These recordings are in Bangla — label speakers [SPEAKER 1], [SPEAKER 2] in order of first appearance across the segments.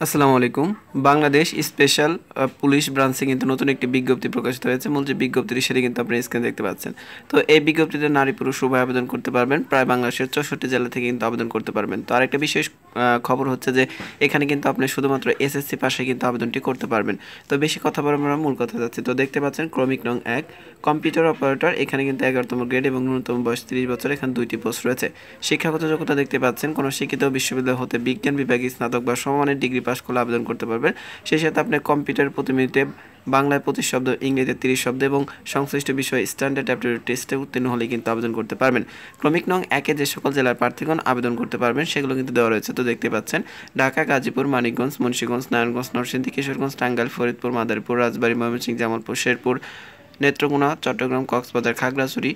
[SPEAKER 1] আসসালামু আলাইকুম। বাংলাদেশ স্পেশাল পুলিশ ব্রাঞ্চে কিন্তু নতুন একটি বিজ্ঞপ্তি প্রকাশিত হয়েছে। মূল যে বিজ্ঞপ্তিটি সেটি কিন্তু আপনি স্ক্রিনে দেখতে পাচ্ছেন। তো এই বিজ্ঞপ্তিতে নারী পুরুষ উভয় আবেদন করতে পারবেন। প্রায় বাংলাদেশের 64 জেলা থেকে কিন্তু আবেদন করতে পারবেন। তো আরেকটা বিশেষ খবর হচ্ছে যে এখানে কিন্তু আপনি শুধুমাত্র এসএসসি পাশে কিন্তু আবেদনটি করতে পারবেন। তো বেশি কথা বলে আমরা মূল কথা যাচ্ছি। তো দেখতে পাচ্ছেন ক্রমিক নং 1 কম্পিউটার অপারেটর, এখানে কিন্তু 11তম গ্রেড এবং ন্যূনতম বয়স 30 বছর। এখানে দুইটি পোস্ট রয়েছে। শিক্ষাগত যোগ্যতা দেখতে পাচ্ছেন কোনো শিক্ষিত বিশ্ববিদ্যালয় হতে বিজ্ঞান বিভাগে স্নাতক বা সমমানের ডিগ্রি পাস করলে আবেদন করতে পারবেন। সেই সাথে আপনি কম্পিউটার প্রতি মিনিটে বাংলায় 25 শব্দ, ইংরেজিতে 30 শব্দ এবং সংশ্লিষ্ট বিষয়ে স্ট্যান্ডার্ড অ্যাপটিটিউড টেস্টে উত্তীর্ণ হলে কিন্তু আবেদন করতে পারবেন। ক্রমিক নং 1-এ যে সকল জেলার প্রার্থীগণ আবেদন করতে পারবেন সেগুলো কিন্তু দেওয়া রয়েছে। তো দেখতে পাচ্ছেন ঢাকা, গাজীপুর, মানিকগঞ্জ, মুন্সিগঞ্জ, নারায়ণগঞ্জ, নরসিংদী, কিশোরগঞ্জ, টাঙ্গাইল, ফরিদপুর, মাদারীপুর, রাজবাড়ী, ময়মনসিংহ, জামালপুর, শেরপুর, নেত্রকোনা, চট্টগ্রাম, কক্সবাজার, খাগড়াছড়ি,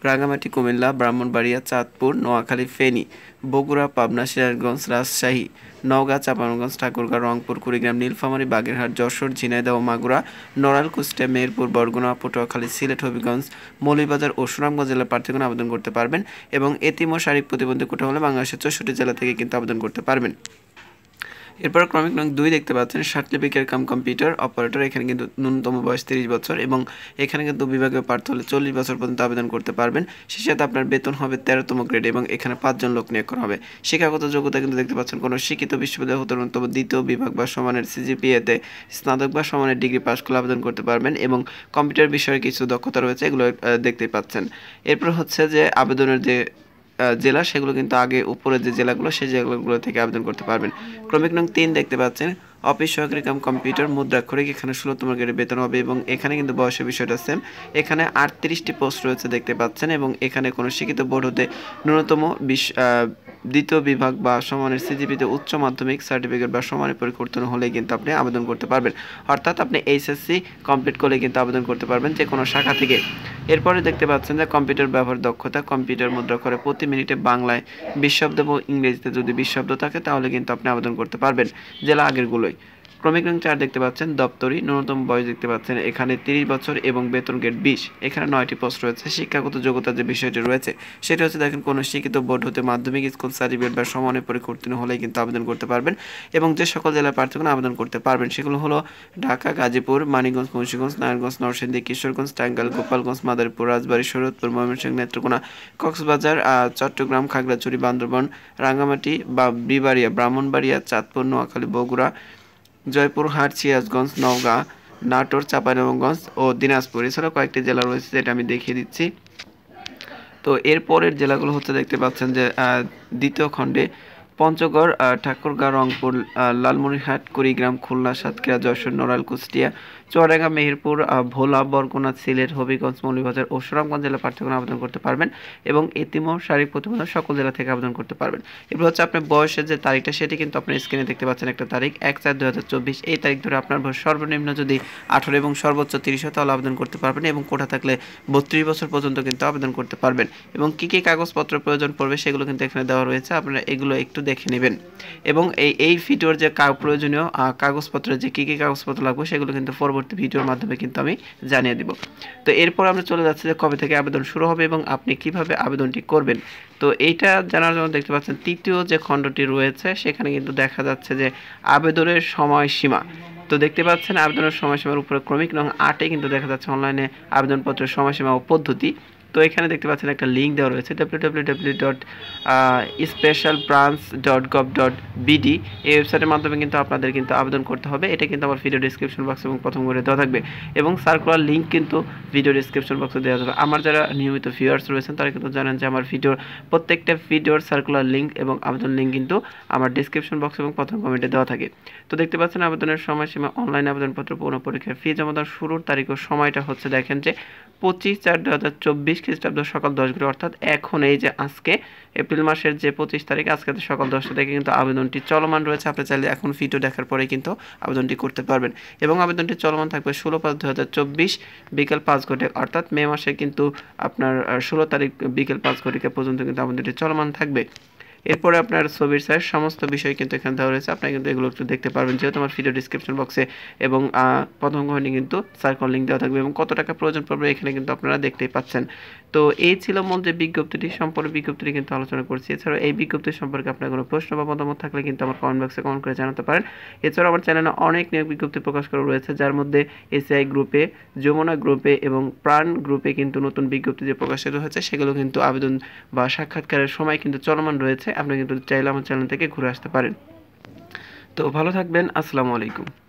[SPEAKER 1] রাঙ্গামাটি, কুমিল্লা, ব্রাহ্মণবাড়িয়া, চাঁদপুর, নোয়াখালী, ফেনী, বগুড়া, পাবনা, সিরাজগঞ্জ, রাজশাহী, নওগাঁ, চাঁপাইনবাবগঞ্জ, ঠাকুরগাঁও, রংপুর, কুড়িগ্রাম, নীলফামারী, বাগেরহাট, যশোর, ঝিনাইদহ, মাগুরা, নড়াইল, কুষ্টিয়া, মেহেরপুর, বরগুনা, পটুয়াখালী, সিলেট, হবিগঞ্জ, মৌলভীবাজার ও সুনামগঞ্জ জেলার প্রার্থীগণ আবেদন করতে পারবেন এবং এতিম ও শারীরিক প্রতিবন্ধী কোটা হলে বাংলাদেশের 64 জেলা থেকে কিন্তু আবেদন করতে পারবেন। এরপর ক্রমিক নং 2 দেখতে পাচ্ছেন সার্টিফিকেট কাম কম্পিউটার অপারেটর, এখানে কিন্তু ন্যূনতম বয়স 30 বছর এবং এখানে কিন্তু বিভাগীয় প্রার্থী হলে 40 বছর পর্যন্ত আবেদন করতে পারবেন। সেই সাথে আপনার বেতন হবে 13তম গ্রেড এবং এখানে 5 জন লোক নিয়োগ করা হবে। শিক্ষাগত যোগ্যতা কিন্তু দেখতে পাচ্ছেন কোনো শিক্ষিত বিশ্ববিদ্যালয় হতে ন্যূনতম দ্বিতীয় বিভাগ বা সমানের সিজিপিএতে স্নাতক বা সমানের ডিগ্রি পাস করলে আবেদন করতে পারবেন এবং কম্পিউটার বিষয়ে কিছু দক্ষতা রয়েছে, এগুলো দেখতেই পাচ্ছেন। এরপর হচ্ছে যে আবেদনের যে জেলা সেগুলো কিন্তু আগে উপরে যে জেলাগুলো সেই জেলাগুলো থেকে আবেদন করতে পারবেন। ক্রমিক নং 3 দেখতে পাচ্ছেন অফিস সহকারী কাম কম্পিউটার মুদ্রাক্ষরিক, এখানে 16তম গ্রেডে বেতন হবে এবং এখানে কিন্তু বয়সের বিষয়টা সেম। এখানে 38টি পোস্ট রয়েছে দেখতে পাচ্ছেন এবং এখানে কোনো শিক্ষিত বোর্ড হতে ন্যূনতম দ্বিতীয় বিভাগ বা সমানের সিজিপিতে উচ্চ মাধ্যমিক সার্টিফিকেট বা সমানের পরীক্ষা উত্তীর্ণ হলেই কিন্তু আপনি আবেদন করতে পারবেন। অর্থাৎ আপনি এইচএসসি কমপ্লিট করলে কিন্তু আবেদন করতে পারবেন যে কোনো শাখা থেকে। এরপরে দেখতে পাচ্ছেন যে কম্পিউটার ব্যবহার দক্ষতা, কম্পিউটার মুদ্রাক্ষরে প্রতি মিনিটে বাংলায় 20 শব্দ এবং ইংরেজিতে যদি 20 শব্দ থাকে তাহলে কিন্তু আপনি আবেদন করতে পারবেন জেলা আগেরগুলোই। ক্রমিক নং 4 দেখতে পাচ্ছেন দপ্তরি, ন্যূনতম বয়স দেখতে পাচ্ছেন এখানে 30 বছর এবং বেতন গ্রেড 20। এখানে 9টি পোস্ট রয়েছে। শিক্ষাগত যোগ্যতার যে বিষয়টি রয়েছে সেটা হচ্ছে দেখেন কোনো শিক্ষিত বোর্ড হতে মাধ্যমিক স্কুল সার্টিফিকেট বা সমানের পরীক্ষা উত্তীর্ণ হলেই কিন্তু আবেদন করতে পারবেন এবং যে সকল জেলার প্রার্থীগণ আবেদন করতে পারবেন সেগুলো হলো ঢাকা, গাজীপুর, মানিকগঞ্জ, মুন্সিগঞ্জ, নারায়ণগঞ্জ, নরসিংদী, কিশোরগঞ্জ, টাঙ্গাইল, গোপালগঞ্জ, মাদারীপুর, রাজবাড়ী, শরীয়তপুর, ময়মনসিংহ, নেত্রকোনা, কক্সবাজার, চট্টগ্রাম, খাগড়াছড়ি, বান্দরবান, রাঙ্গামাটি বা বিবাড়িয়া, ব্রাহ্মণবাড়িয়া, চাঁদপুর, নোয়াখালী, বগুড়া, জয়পুরহাট, সিরাজগঞ্জ, নওগাঁ, নাটোর, চাঁপাইনবাবগঞ্জ ও দিনাজপুর। এছাড়াও কয়েকটি জেলা রয়েছে যেটা আমি দেখিয়ে দিচ্ছি। তো এরপরের জেলাগুলো হচ্ছে দেখতে পাচ্ছেন যে দ্বিতীয় খণ্ডে পঞ্চগড়, ঠাকুরগাঁও, রংপুর, লালমনিরহাট, কুড়িগ্রাম, খুলনা, সাতক্ষীরা, যশোর, নড়াইল, কুষ্টিয়া, চুয়াডাঙ্গা, মেহেরপুর, ভোলা, বরগুনা, সিলেট, হবিগঞ্জ, মৌলভীবাজার ও সুনামগঞ্জ জেলা প্রার্থীগণ আবেদন করতে পারবেন এবং এতিম ও শারীরিক প্রতিবন্ধী সকল জেলা থেকে আবেদন করতে পারবেন। এবার হচ্ছে আপনার বয়সের যে তারিখটা সেটি কিন্তু আপনার স্ক্রিনে দেখতে পাচ্ছেন একটা তারিখ 1/4/2024। এই তারিখ ধরে আপনার বয়স সর্বনিম্ন যদি 18 এবং সর্বোচ্চ 30 হয় তাহলে আবেদন করতে পারবেন এবং কোটা থাকলে 32 বছর পর্যন্ত কিন্তু আবেদন করতে পারবেন এবং কী কী কাগজপত্র প্রয়োজন পড়বে সেগুলো কিন্তু এখানে দেওয়া রয়েছে, আপনারা এগুলো একটু দেখে নেবেন এবং এই ভিডিওর যে প্রয়োজনীয় কাগজপত্রের যে কী কী কাগজপত্র লাগবে সেগুলো কিন্তু পরবর্তী ভিডিওর মাধ্যমে কিন্তু আমি জানিয়ে দিব। তো এরপর আমরা চলে যাচ্ছি যে কবে থেকে আবেদন শুরু হবে এবং আপনি কিভাবে আবেদনটি করবেন। তো এইটা জানার জন্য দেখতে পাচ্ছেন তৃতীয় যে খণ্ডটি রয়েছে সেখানে কিন্তু দেখা যাচ্ছে যে আবেদনের সময়সীমা। তো দেখতে পাচ্ছেন আবেদনের সময়সীমার উপরে ক্রমিক নং 8-এ কিন্তু দেখা যাচ্ছে অনলাইনে আবেদনপত্রের সময়সীমা ও পদ্ধতি। তো এখানে দেখতে পাচ্ছেন একটা লিঙ্ক দেওয়া রয়েছে www.specialbranch.gov.bd। এই ওয়েবসাইটের মাধ্যমে কিন্তু আপনাদের কিন্তু আবেদন করতে হবে। এটা কিন্তু আমার ভিডিও ডেসক্রিপশন বক্স এবং প্রথম করে দেওয়া থাকবে এবং সার্কুলার লিঙ্ক কিন্তু ভিডিও ডেসক্রিপশন বক্সে দেওয়া যাবে। আমার যারা নিয়মিত ভিউয়ার্স রয়েছেন তারা কিন্তু জানেন যে আমার প্রত্যেকটা ভিডিওর সার্কুলার লিঙ্ক এবং আবেদন লিঙ্ক কিন্তু আমার ডেসক্রিপশন বক্স এবং প্রথম কমেন্টে দেওয়া থাকে। তো দেখতে পাচ্ছেন আবেদনের সময়সীমা, অনলাইন আবেদনপত্র পূর্ণ পরীক্ষার ফি জমা দেওয়ার শুরুর তারিখ ও সময়টা হচ্ছে দেখেন যে 25/4/2024 খ্রিস্টাব্দ সকাল 10 ঘটিকা, অর্থাৎ এখন এই যে আজকে এপ্রিল মাসের যে 25 তারিখ আজকে সকাল 10টা থেকে কিন্তু আবেদনটি চলমান রয়েছে। আপনি চাইলে এখন ভিডিও দেখার পরে কিন্তু আবেদনটি করতে পারবেন এবং আবেদনটি চলমান থাকবে 16/5/2024 বিকেল 5 ঘটিকা, অর্থাৎ মে মাসে কিন্তু আপনার 16 তারিখ বিকেল 5 ঘটিকা পর্যন্ত কিন্তু আবেদনটি চলমান থাকবে। এরপরে আপনার ছবির সাইজ সমস্ত বিষয় কিন্তু এখানে দেওয়া রয়েছে, আপনি কিন্তু এগুলো একটু দেখতে পারবেন যেহেতু আমার ভিডিও ডিসক্রিপশন বক্সে এবং প্রথম কমেন্টে কিন্তু সার্কুলার লিঙ্ক দেওয়া থাকবে এবং কত টাকা প্রয়োজন পড়বে এখানে কিন্তু আপনারা দেখতেই পাচ্ছেন। তো এই ছিল মূল যে বিজ্ঞপ্তিটি, সম্পূর্ণ বিজ্ঞপ্তিটি কিন্তু আলোচনা করছি। এছাড়াও এই বিজ্ঞপ্তি সম্পর্কে আপনার কোনো প্রশ্ন বা মতামত থাকলে কিন্তু আমার কমেন্ট বক্সে কমেন্ট করে জানাতে পারেন। এছাড়াও আমার চ্যানেলে অনেক নিয়োগ বিজ্ঞপ্তি প্রকাশ করা রয়েছে, যার মধ্যে এসিআই গ্রুপে, যমুনা গ্রুপে এবং প্রাণ গ্রুপে কিন্তু নতুন বিজ্ঞপ্তি যে প্রকাশিত হয়েছে সেগুলো কিন্তু আবেদন বা সাক্ষাৎকারের সময় কিন্তু চলমান রয়েছে। আপনি কিন্তু চাইলে আমার চ্যানেল থেকে ঘুরে আসতে পারেন। তো ভালো থাকবেন। আসসালামু আলাইকুম।